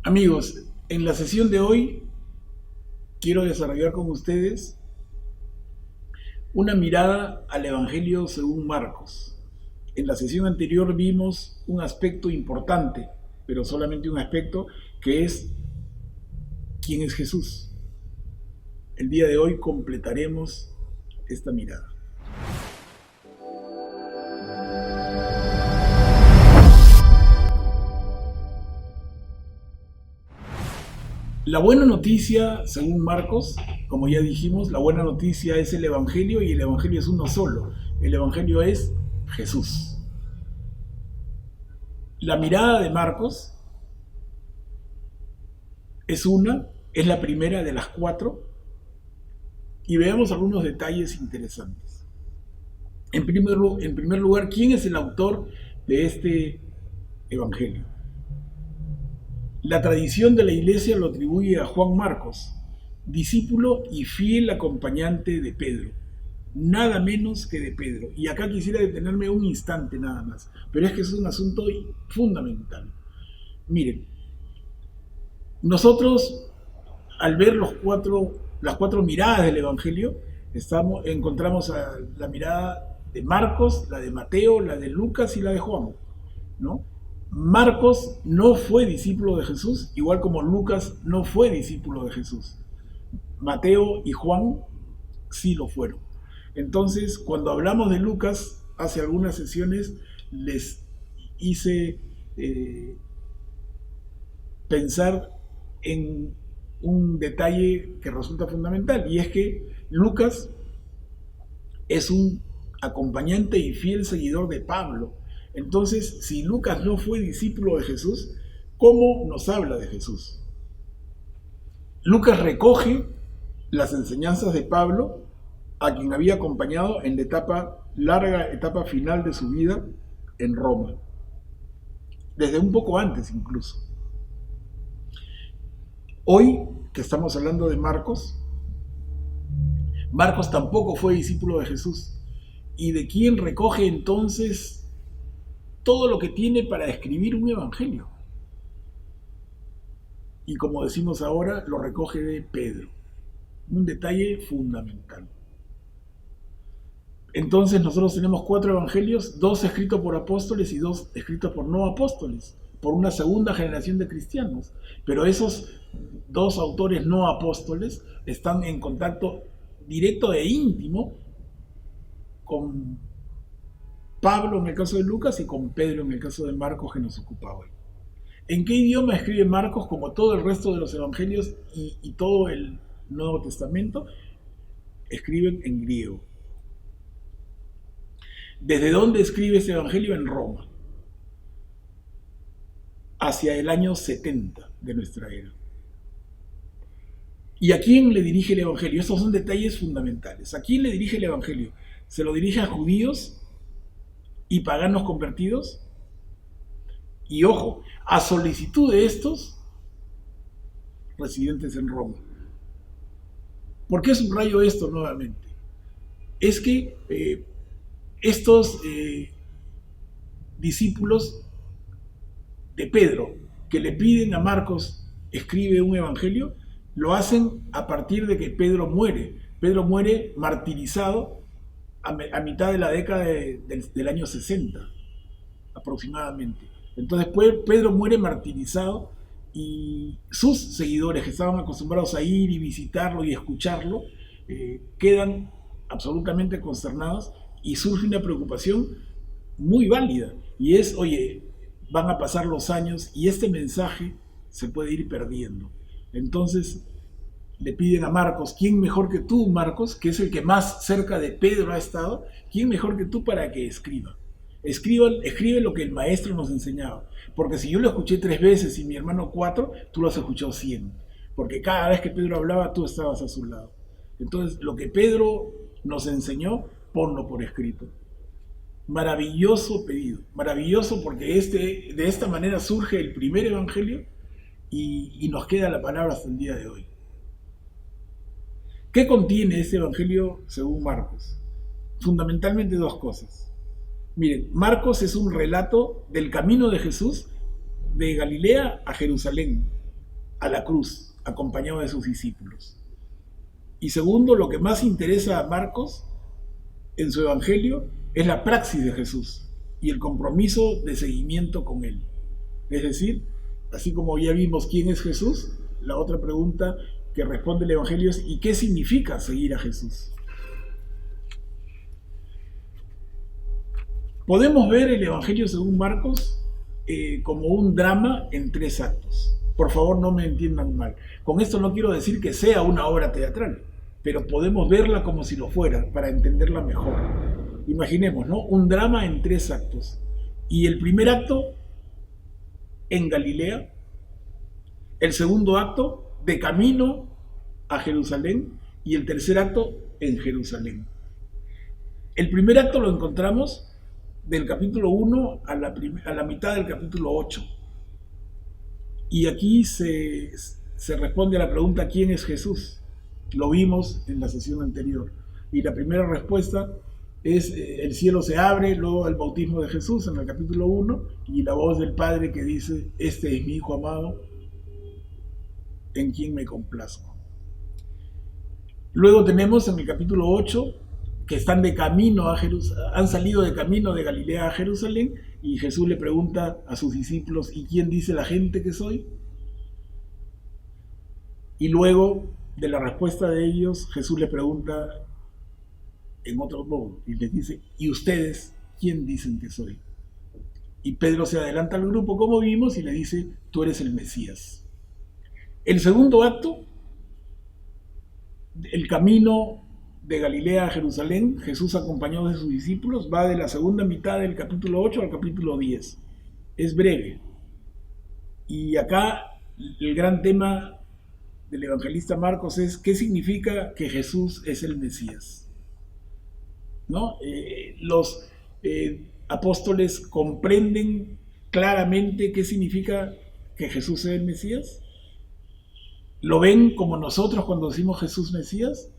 Amigos, en la sesión de hoy quiero desarrollar con ustedes una mirada al Evangelio según Marcos. En la sesión anterior vimos un aspecto importante, pero solamente un aspecto, que es quién es Jesús. El día de hoy completaremos esta mirada. La buena noticia, según Marcos, como ya dijimos, la buena noticia es el Evangelio y el Evangelio es uno solo. El Evangelio es Jesús. La mirada de Marcos es la primera de las cuatro, y veamos algunos detalles interesantes. En primer lugar, ¿quién es el autor de este Evangelio? La tradición de la Iglesia lo atribuye a Juan Marcos, discípulo y fiel acompañante de Pedro, nada menos que de Pedro. Y acá quisiera detenerme un instante nada más, pero es que es un asunto fundamental. Miren, nosotros al ver las cuatro miradas del Evangelio, encontramos la mirada de Marcos, la de Mateo, la de Lucas y la de Juan, ¿no? Marcos no fue discípulo de Jesús, igual como Lucas no fue discípulo de Jesús. Mateo y Juan sí lo fueron. Entonces, cuando hablamos de Lucas, hace algunas sesiones les hice pensar en un detalle que resulta fundamental, y es que Lucas es un acompañante y fiel seguidor de Pablo. Entonces, si Lucas no fue discípulo de Jesús, ¿cómo nos habla de Jesús? Lucas recoge las enseñanzas de Pablo, a quien había acompañado en la larga etapa final de su vida en Roma, desde un poco antes incluso. Hoy, que estamos hablando de Marcos tampoco fue discípulo de Jesús. ¿Y de quién recoge entonces todo lo que tiene para escribir un evangelio? Y como decimos ahora, lo recoge de Pedro. Un detalle fundamental. Entonces nosotros tenemos 4 evangelios, 2 escritos por apóstoles y 2 escritos por no apóstoles, por una segunda generación de cristianos. Pero esos 2 autores no apóstoles están en contacto directo e íntimo con Pablo en el caso de Lucas y con Pedro en el caso de Marcos, que nos ocupa hoy. ¿En qué idioma escribe Marcos? Como todo el resto de los evangelios y todo el Nuevo Testamento, escriben en griego. ¿Desde dónde escribe este evangelio? En Roma, hacia el año 70 de nuestra era. ¿Y a quién le dirige el evangelio? Estos son detalles fundamentales. ¿A quién le dirige el evangelio? ¿Se lo dirige a judíos y paganos convertidos? Y ojo, a solicitud de estos residentes en Roma. ¿Por qué subrayo esto nuevamente? Es que estos discípulos de Pedro, que le piden a Marcos escribe un evangelio, lo hacen a partir de que Pedro muere. Pedro muere martirizado a mitad de la década del año 60, aproximadamente. Entonces Pedro muere martirizado, y sus seguidores, que estaban acostumbrados a ir y visitarlo y escucharlo, quedan absolutamente consternados, y surge una preocupación muy válida, y es, oye, van a pasar los años y este mensaje se puede ir perdiendo. Entonces le piden a Marcos: ¿quién mejor que tú, Marcos, que es el que más cerca de Pedro ha estado? ¿Quién mejor que tú para que escriba? Escribe lo que el maestro nos enseñaba. Porque si yo lo escuché 3 veces y mi hermano 4, tú lo has escuchado 100. Porque cada vez que Pedro hablaba, tú estabas a su lado. Entonces, lo que Pedro nos enseñó, ponlo por escrito. Maravilloso pedido. Maravilloso, porque de esta manera surge el primer evangelio y nos queda la palabra hasta el día de hoy. ¿Qué contiene este evangelio según Marcos? Fundamentalmente 2 cosas. Miren, Marcos es un relato del camino de Jesús de Galilea a Jerusalén. a la cruz, acompañado de sus discípulos. Y segundo, lo que más interesa a Marcos en su evangelio es la praxis de Jesús y el compromiso de seguimiento con él. Es decir, así como ya vimos quién es Jesús, la otra pregunta que responde el evangelio es ¿y qué significa seguir a Jesús? Podemos ver el evangelio según Marcos como un drama en 3 actos. Por favor, no me entiendan mal. Con esto no quiero decir que sea una obra teatral, pero podemos verla como si lo fuera, para entenderla mejor. Imaginemos, ¿no? Un drama en 3 actos. Y el primer acto en Galilea, el segundo acto de camino a Jerusalén y el tercer acto en Jerusalén. El primer acto lo encontramos del capítulo 1 a la mitad del capítulo 8. Y aquí se responde a la pregunta ¿quién es Jesús? Lo vimos en la sesión anterior. Y la primera respuesta es el cielo se abre, luego el bautismo de Jesús en el capítulo 1 y la voz del Padre que dice este es mi Hijo amado en quien me complazco. Luego tenemos en el capítulo 8 que están de camino a Jerusalén, han salido de camino de Galilea a Jerusalén y Jesús le pregunta a sus discípulos ¿y quién dice la gente que soy? Y luego de la respuesta de ellos Jesús le pregunta en otro modo y les dice ¿y ustedes quién dicen que soy? Y Pedro se adelanta al grupo como vimos y le dice tú eres el Mesías. El segundo acto, el camino de Galilea a Jerusalén, Jesús acompañado de sus discípulos, va de la segunda mitad del capítulo 8 al capítulo 10. Es breve. Y acá el gran tema del evangelista Marcos es ¿qué significa que Jesús es el Mesías? ¿No? Los apóstoles comprenden claramente qué significa que Jesús es el Mesías. ¿Lo ven como nosotros cuando decimos Jesús Mesías?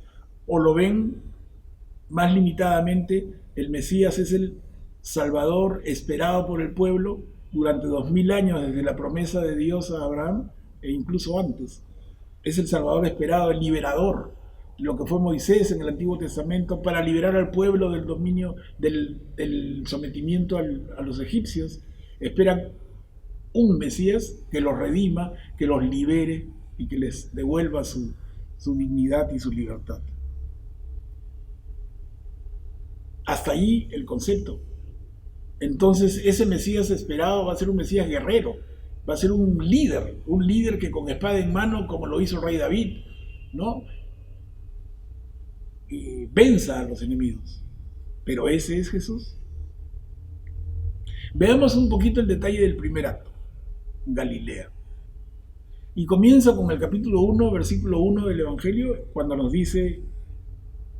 ¿O lo ven más limitadamente? El Mesías es el Salvador esperado por el pueblo durante 2000 años desde la promesa de Dios a Abraham e incluso antes. Es el Salvador esperado, el liberador, lo que fue Moisés en el Antiguo Testamento para liberar al pueblo del dominio, del sometimiento a los egipcios. Esperan un Mesías que los redima, que los libere y que les devuelva su dignidad y su libertad. Hasta ahí el concepto. Entonces ese Mesías esperado va a ser un Mesías guerrero, va a ser un líder que con espada en mano, como lo hizo el rey David, ¿no? Y venza a los enemigos. Pero ese es Jesús. Veamos un poquito el detalle del primer acto, Galilea. Y comienza con el capítulo 1, versículo 1 del Evangelio, cuando nos dice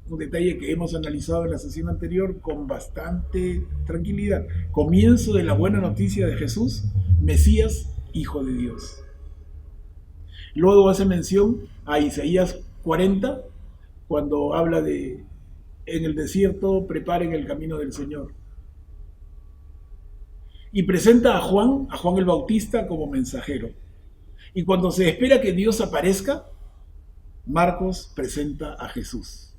un detalle que hemos analizado en la sesión anterior con bastante tranquilidad. Comienzo de la buena noticia de Jesús, Mesías, Hijo de Dios. Luego hace mención a Isaías 40, cuando habla de en el desierto preparen el camino del Señor. Y presenta a Juan el Bautista como mensajero. Y cuando se espera que Dios aparezca, Marcos presenta a Jesús.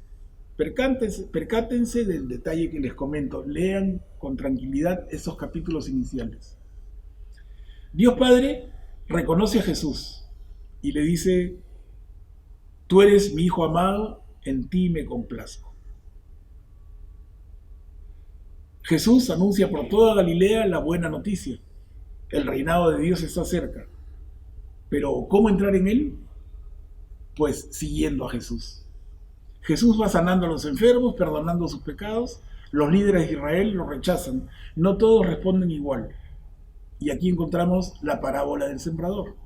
Percátense del detalle que les comento. Lean con tranquilidad esos capítulos iniciales. Dios Padre reconoce a Jesús y le dice, tú eres mi Hijo amado, en ti me complazco. Jesús anuncia por toda Galilea la buena noticia. El reinado de Dios está cerca. Pero ¿cómo entrar en él? Pues siguiendo a Jesús. Jesús va sanando a los enfermos, perdonando sus pecados. Los líderes de Israel lo rechazan. No todos responden igual. Y aquí encontramos la parábola del sembrador,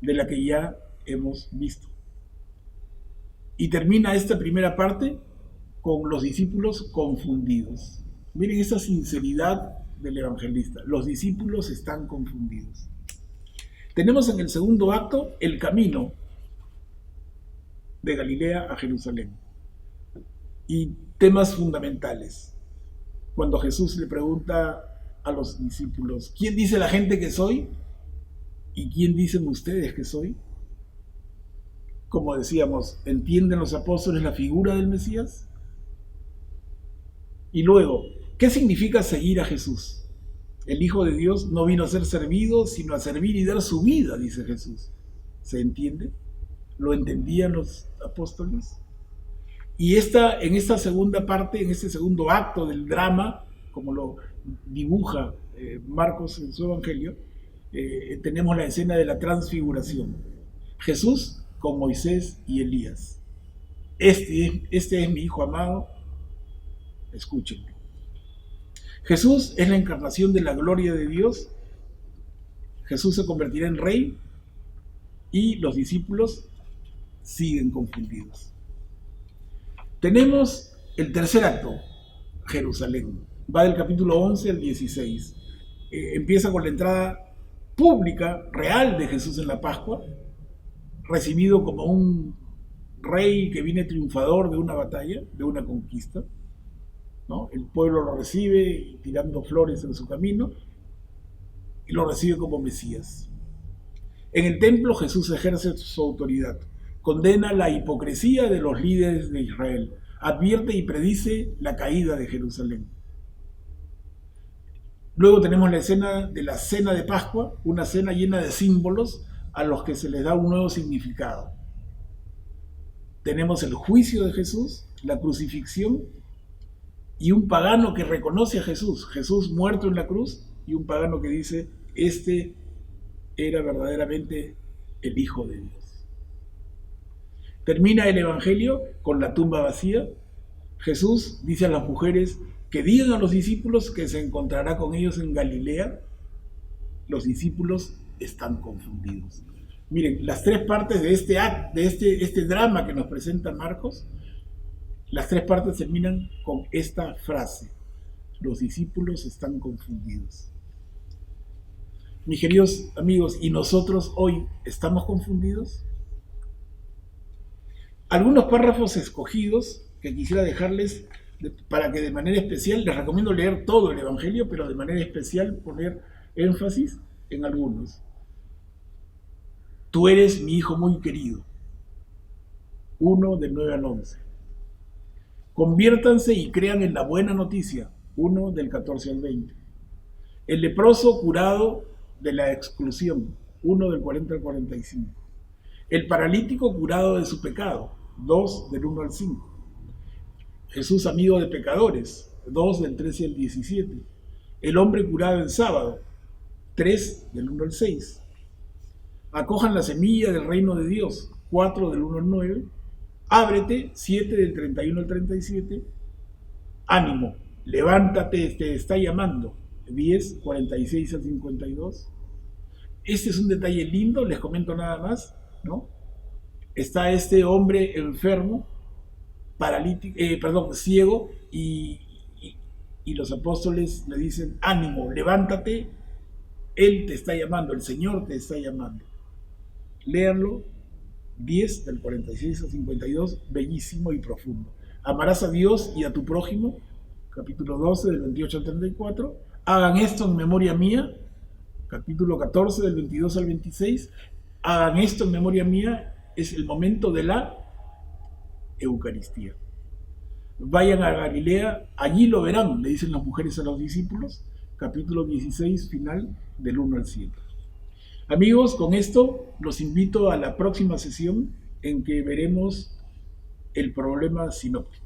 de la que ya hemos visto. Y termina esta primera parte con los discípulos confundidos. Miren esa sinceridad del evangelista. Los discípulos están confundidos. Tenemos en el segundo acto el camino de Galilea a Jerusalén. Y temas fundamentales. Cuando Jesús le pregunta a los discípulos, ¿quién dice la gente que soy? ¿Y quién dicen ustedes que soy? Como decíamos, ¿entienden los apóstoles la figura del Mesías? Y luego, ¿qué significa seguir a Jesús? El Hijo de Dios no vino a ser servido, sino a servir y dar su vida, dice Jesús. ¿Se entiende? ¿Lo entendían los apóstoles? Y en esta segunda parte, en este segundo acto del drama, como lo dibuja Marcos en su Evangelio, tenemos la escena de la transfiguración. Jesús con Moisés y Elías. Este es mi Hijo amado, escúchenlo. Jesús es la encarnación de la gloria de Dios. Jesús se convertirá en rey y los discípulos siguen confundidos. Tenemos el tercer acto, Jerusalén. Va del capítulo 11 al 16. Empieza con la entrada pública, real de Jesús en la Pascua, recibido como un rey que viene triunfador de una batalla, de una conquista, ¿no? El pueblo lo recibe tirando flores en su camino y lo recibe como Mesías. En el templo Jesús ejerce su autoridad, condena la hipocresía de los líderes de Israel, advierte y predice la caída de Jerusalén. Luego tenemos la escena de la cena de Pascua, una cena llena de símbolos a los que se les da un nuevo significado. Tenemos el juicio de Jesús, la crucifixión y un pagano que reconoce a Jesús, Jesús muerto en la cruz, y un pagano que dice, este era verdaderamente el Hijo de Dios. Termina el Evangelio con la tumba vacía. Jesús dice a las mujeres que digan a los discípulos que se encontrará con ellos en Galilea. Los discípulos están confundidos. Miren, las tres partes de este drama que nos presenta Marcos, las tres partes terminan con esta frase: los discípulos están confundidos. Mis queridos amigos, ¿y nosotros hoy estamos confundidos? Algunos párrafos escogidos que quisiera dejarles para que de manera especial, les recomiendo leer todo el Evangelio, pero de manera especial poner énfasis en algunos. Tú eres mi Hijo muy querido. 1 del 9 al 11. Conviértanse y crean en la buena noticia. 1 del 14 al 20. El leproso curado de la exclusión. 1 del 40 al 45. El paralítico curado de su pecado. 2 del 1 al 5. Jesús amigo de pecadores. 2 del 13 al 17. El hombre curado en sábado. 3 del 1 al 6. Acojan la semilla del reino de Dios. 4 del 1 al 9. Ábrete. 7 del 31 al 37. Ánimo, levántate, te está llamando. 10, 46 al 52. Este es un detalle lindo, les comento nada más, ¿no? Está este hombre enfermo, ciego, y los apóstoles le dicen, ánimo, levántate, Él te está llamando, el Señor te está llamando. Léanlo, 10 del 46 al 52, bellísimo y profundo. Amarás a Dios y a tu prójimo, capítulo 12 del 28 al 34. Hagan esto en memoria mía, capítulo 14 del 22 al 26. Hagan esto en memoria mía, es el momento de la Eucaristía. Vayan a Galilea, allí lo verán, le dicen las mujeres a los discípulos, capítulo 16, final del 1 al 7. Amigos, con esto los invito a la próxima sesión en que veremos el problema sinóptico.